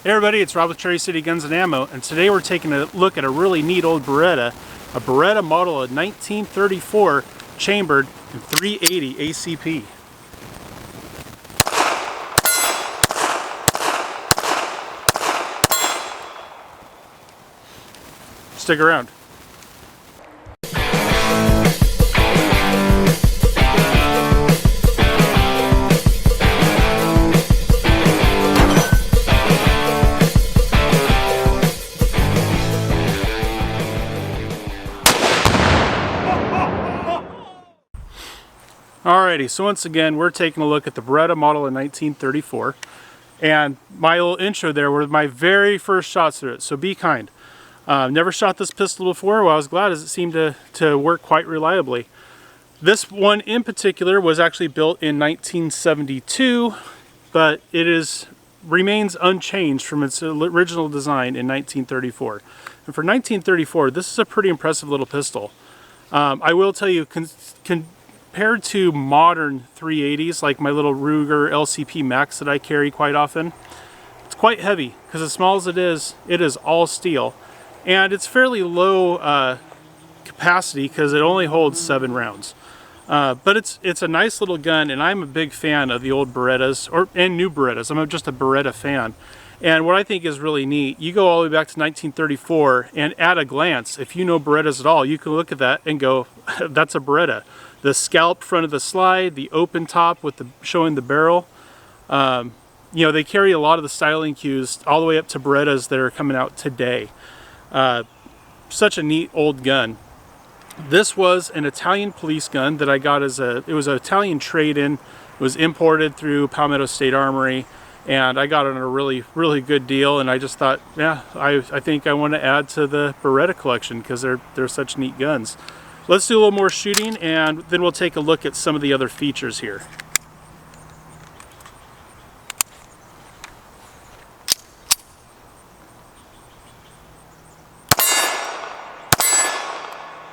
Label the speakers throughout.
Speaker 1: Hey everybody, it's Rob with Cherry City Guns and Ammo, and today we're taking a look at a really neat old Beretta, a Beretta model of 1934, chambered in 380 ACP. Stick around. Alrighty, so once again, we're taking a look at the Beretta model in 1934, and my little intro there were my very first shots at it, so be kind. Never shot this pistol before. Well, I was glad as it seemed to work quite reliably. This one in particular was actually built in 1972, but it remains unchanged from its original design in 1934. And for 1934, this is a pretty impressive little pistol. I will tell you, compared to modern 380s, like my little Ruger LCP Max that I carry quite often, it's quite heavy because as small as it is all steel. And it's fairly low capacity because it only holds 7 rounds. But it's a nice little gun, and I'm a big fan of the old Berettas and new Berettas. I'm just a Beretta fan. And what I think is really neat, you go all the way back to 1934, and at a glance, if you know Berettas at all, you can look at that and go, that's a Beretta. The scallop front of the slide, the open top with showing the barrel. You know, they carry a lot of the styling cues all the way up to Berettas that are coming out today. Such a neat old gun. This was an Italian police gun that I got it was an Italian trade-in. It was imported through Palmetto State Armory, and I got it on a really, really good deal, and I just thought, yeah, I think I want to add to the Beretta collection because they're such neat guns. Let's do a little more shooting, and then we'll take a look at some of the other features here.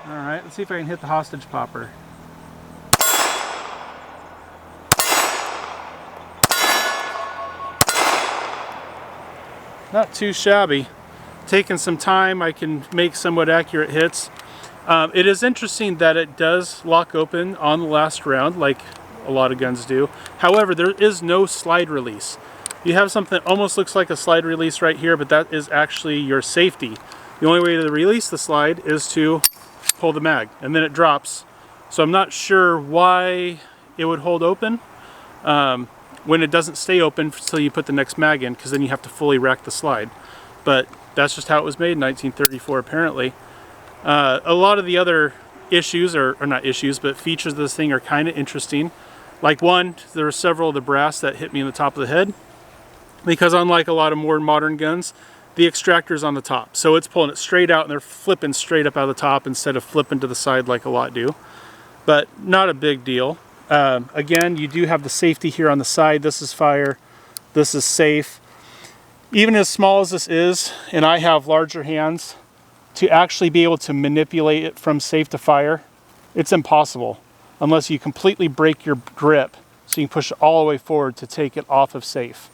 Speaker 1: Alright, let's see if I can hit the hostage popper. Not too shabby. Taking some time, I can make somewhat accurate hits. It is interesting that it does lock open on the last round, like a lot of guns do. However, there is no slide release. You have something that almost looks like a slide release right here, but that is actually your safety. The only way to release the slide is to pull the mag, and then it drops. So I'm not sure why it would hold open when it doesn't stay open until you put the next mag in, because then you have to fully rack the slide. But that's just how it was made in 1934 apparently. A lot of the other issues, or not issues, but features of this thing are kind of interesting. Like one, there were several of the brass that hit me in the top of the head, because unlike a lot of more modern guns, the extractor's on the top. So it's pulling it straight out, and they're flipping straight up out of the top instead of flipping to the side like a lot do. But not a big deal. Again, you do have the safety here on the side. This is fire. This is safe. Even as small as this is, and I have larger hands, to actually be able to manipulate it from safe to fire, it's impossible unless you completely break your grip so you can push it all the way forward to take it off of safe.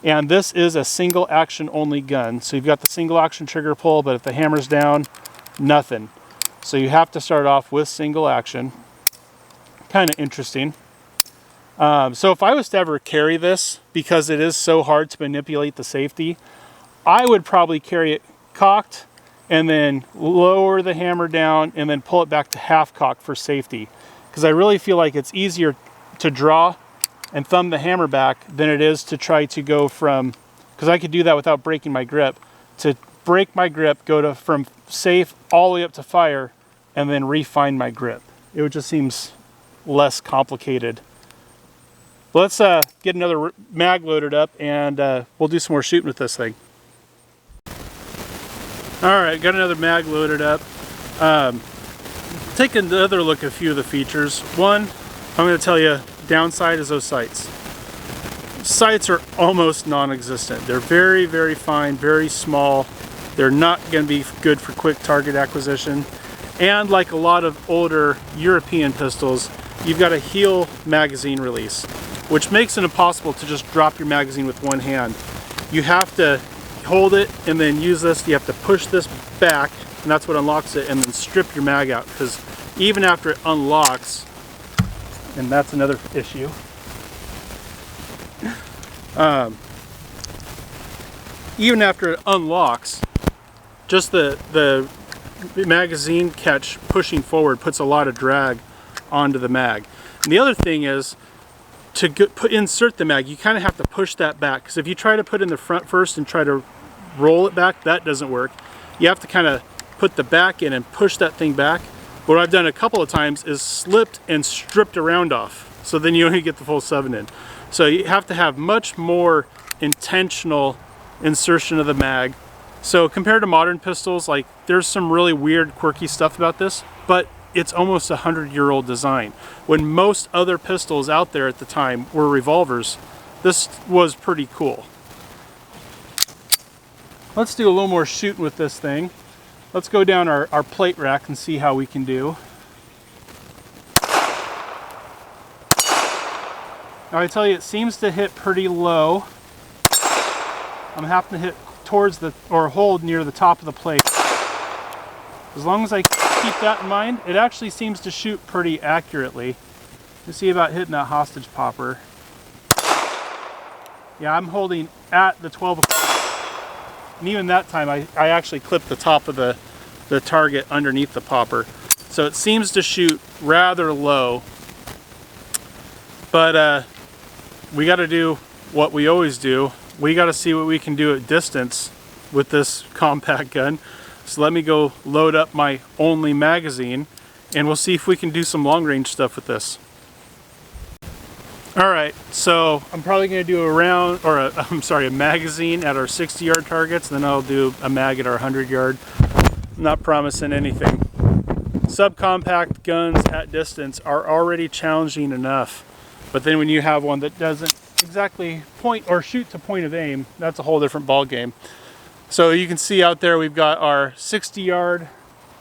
Speaker 1: And this is a single action only gun. So you've got the single action trigger pull, but if the hammer's down, nothing. So you have to start off with single action. Kind of interesting. So if I was to ever carry this, because it is so hard to manipulate the safety, I would probably carry it cocked and then lower the hammer down and then pull it back to half cock for safety. Because I really feel like it's easier to draw and thumb the hammer back than it is to try to go from, because I could do that without breaking my grip, to break my grip, go from safe all the way up to fire, and then refine my grip. It just seems less complicated. Let's get another mag loaded up, and we'll do some more shooting with this thing. Alright, got another mag loaded up. Take another look at a few of the features. One, I'm going to tell you, downside is those sights. Sights are almost non-existent. They're very, very fine, very small. They're not going to be good for quick target acquisition. And like a lot of older European pistols, you've got a heel magazine release, which makes it impossible to just drop your magazine with one hand. You have to hold it and then use this, you have to push this back, and that's what unlocks it, and then strip your mag out, because even after it unlocks, and that's another issue, even after it unlocks, just the magazine catch pushing forward puts a lot of drag onto the mag. And the other thing is, to insert the mag, you kind of have to push that back, because if you try to put in the front first and try to roll it back, that doesn't work. You have to kind of put the back in and push that thing back. What I've done a couple of times is slipped and stripped a round off, so then you only get the full 7 in. So you have to have much more intentional insertion of the mag. So compared to modern pistols, like, there's some really weird, quirky stuff about this, but it's almost a 100-year-old design. When most other pistols out there at the time were revolvers, this was pretty cool. Let's do a little more shooting with this thing. Let's go down our plate rack and see how we can do. Now I tell you, it seems to hit pretty low. I'm having to hit towards the, or hold near the top of the plate. As long as I keep that in mind, it actually seems to shoot pretty accurately. You see about hitting that hostage popper. Yeah, I'm holding at the 12 o'clock. And even that time, I actually clipped the top of the target underneath the popper. So it seems to shoot rather low. But we got to do what we always do. We got to see what we can do at distance with this compact gun. So let me go load up my only magazine, and we'll see if we can do some long range stuff with this. Alright, so I'm probably going to do a round, or a magazine at our 60-yard targets, then I'll do a mag at our 100-yard. I'm not promising anything. Subcompact guns at distance are already challenging enough, but then when you have one that doesn't exactly point or shoot to point of aim, that's a whole different ball game. So you can see out there we've got our 60-yard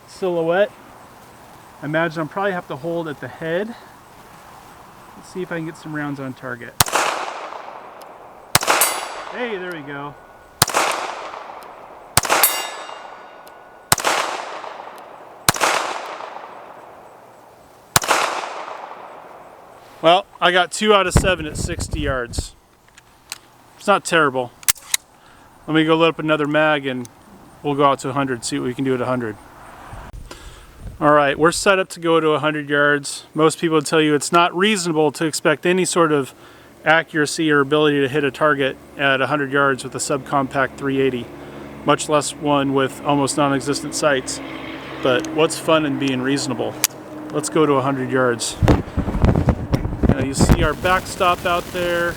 Speaker 1: silhouette. I imagine I'll probably have to hold at the head. Let's see if I can get some rounds on target. Hey, there we go. Well, I got 2 out of 7 at 60 yards. It's not terrible. Let me go load up another mag and we'll go out to 100, see what we can do at 100. Alright, we're set up to go to 100 yards. Most people would tell you it's not reasonable to expect any sort of accuracy or ability to hit a target at 100 yards with a subcompact 380, much less one with almost non-existent sights. But what's fun in being reasonable? Let's go to 100 yards. Now you see our backstop out there,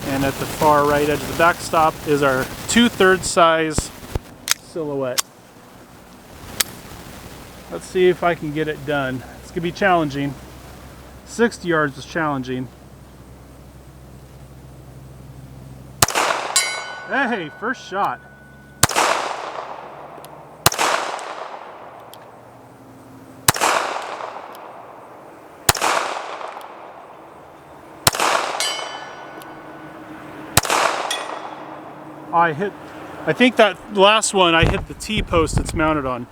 Speaker 1: and at the far right edge of the backstop is our 2/3 size silhouette. Let's see if I can get it done. It's gonna be challenging. 60 yards was challenging. Hey, first shot. I think that last one I hit the T-post it's mounted on.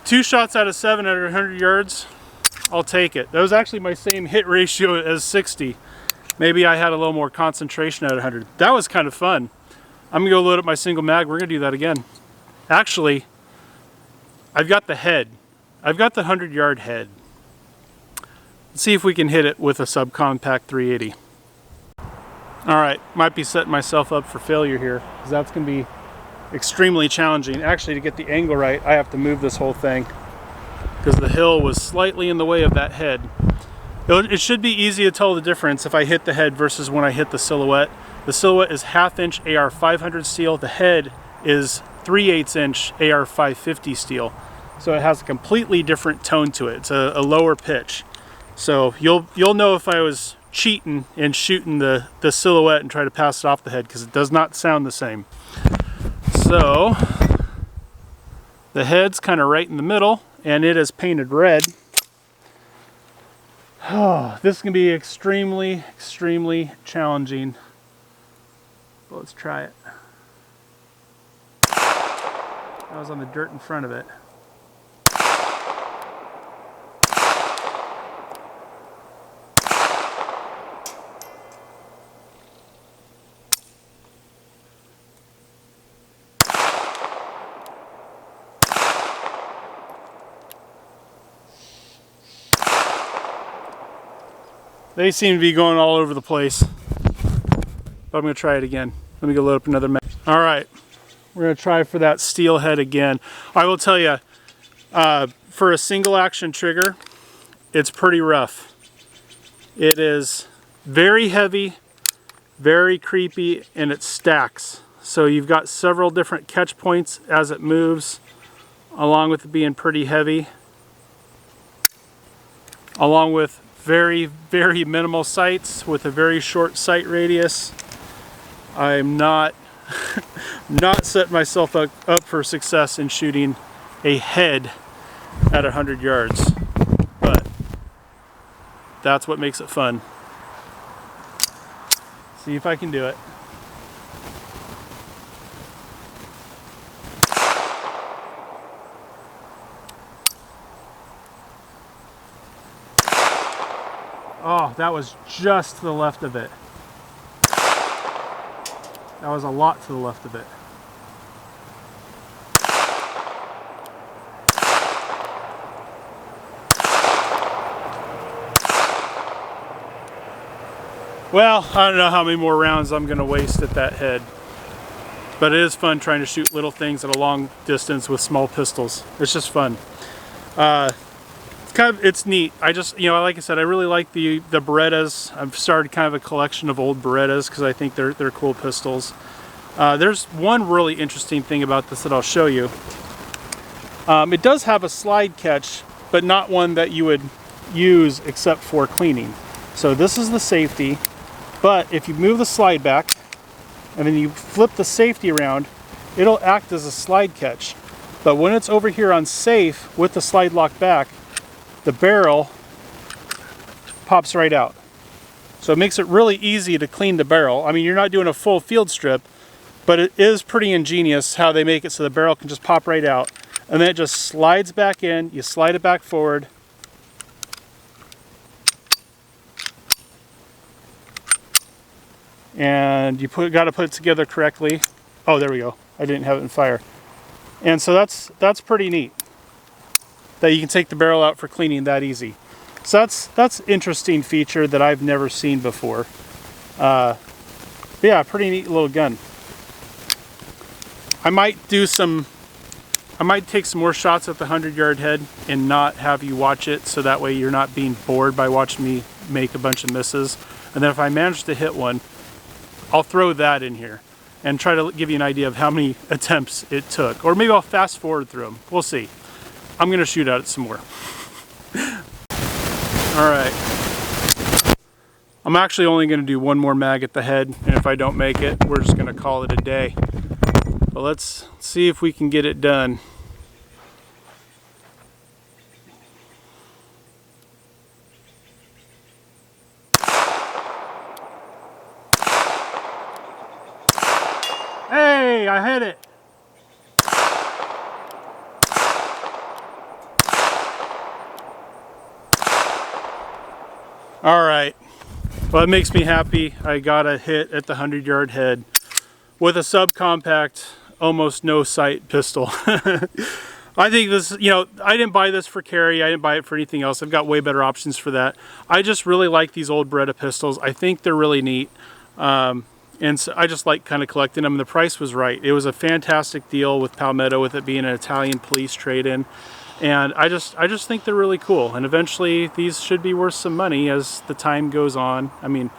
Speaker 1: 2 shots out of 7 at 100 yards, I'll take it. That was actually my same hit ratio as 60. Maybe I had a little more concentration at 100. That was kind of fun. I'm gonna go load up my single mag. We're gonna do that again. Actually, I've got the head. I've got the 100-yard head. Let's see if we can hit it with a subcompact 380. Alright, might be setting myself up for failure here, because that's going to be extremely challenging. Actually, to get the angle right, I have to move this whole thing, because the hill was slightly in the way of that head. It should be easy to tell the difference if I hit the head versus when I hit the silhouette. The silhouette is 1/2 inch AR 500 steel, the head is 3/8 inch AR 550 steel. So it has a completely different tone to it. It's a lower pitch. So you'll know if I was cheating and shooting the silhouette and try to pass it off the head, because it does not sound the same. So the head's kind of right in the middle, and it is painted red. Oh, this can be extremely challenging. But let's try it. That was on the dirt in front of it. They seem to be going all over the place. But I'm going to try it again. Let me go load up another mag. All right, we're going to try for that steel head again. I will tell you, for a single action trigger, it's pretty rough. It is very heavy, very creepy, and it stacks. So you've got several different catch points as it moves, along with it being pretty heavy, along with very, very minimal sights with a very short sight radius. I'm not setting myself up for success in shooting a head at 100 yards, but that's what makes it fun. See if I can do it. Oh, that was just to the left of it. That was a lot to the left of it. Well, I don't know how many more rounds I'm going to waste at that head. But it is fun trying to shoot little things at a long distance with small pistols. It's just fun. It's neat. I just, like I said, I really like the Berettas. I've started kind of a collection of old Berettas because I think they're cool pistols. There's one really interesting thing about this that I'll show you. It does have a slide catch, but not one that you would use except for cleaning. So this is the safety, but if you move the slide back and then you flip the safety around, it'll act as a slide catch. But when it's over here on safe with the slide lock back, the barrel pops right out. So it makes it really easy to clean the barrel. I mean, you're not doing a full field strip, but it is pretty ingenious how they make it so the barrel can just pop right out. And then it just slides back in, you slide it back forward. And you got to put it together correctly. Oh, there we go. I didn't have it in fire. And so that's pretty neat, that you can take the barrel out for cleaning that easy. So that's an interesting feature that I've never seen before. But yeah, pretty neat little gun. I might take some more shots at the 100-yard head and not have you watch it, so that way you're not being bored by watching me make a bunch of misses. And then if I manage to hit one, I'll throw that in here and try to give you an idea of how many attempts it took. Or maybe I'll fast forward through them. We'll see. I'm going to shoot at it some more. Alright. I'm actually only going to do one more mag at the head, and if I don't make it, we're just going to call it a day. But let's see if we can get it done. Hey, I hit it! Alright, well, it makes me happy. I got a hit at the 100-yard head with a subcompact, almost no sight pistol. I think this, I didn't buy this for carry. I didn't buy it for anything else. I've got way better options for that. I just really like these old Beretta pistols. I think they're really neat. And so I just like kind of collecting them. The price was right. It was a fantastic deal with Palmetto, with it being an Italian police trade-in. And I just think they're really cool. And eventually these should be worth some money as the time goes on. I mean,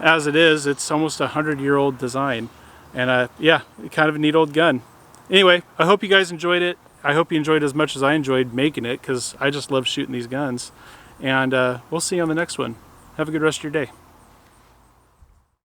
Speaker 1: as it is, it's almost a 100-year-old design. And yeah, kind of a neat old gun. Anyway, I hope you guys enjoyed it. I hope you enjoyed it as much as I enjoyed making it, because I just love shooting these guns. And we'll see you on the next one. Have a good rest of your day.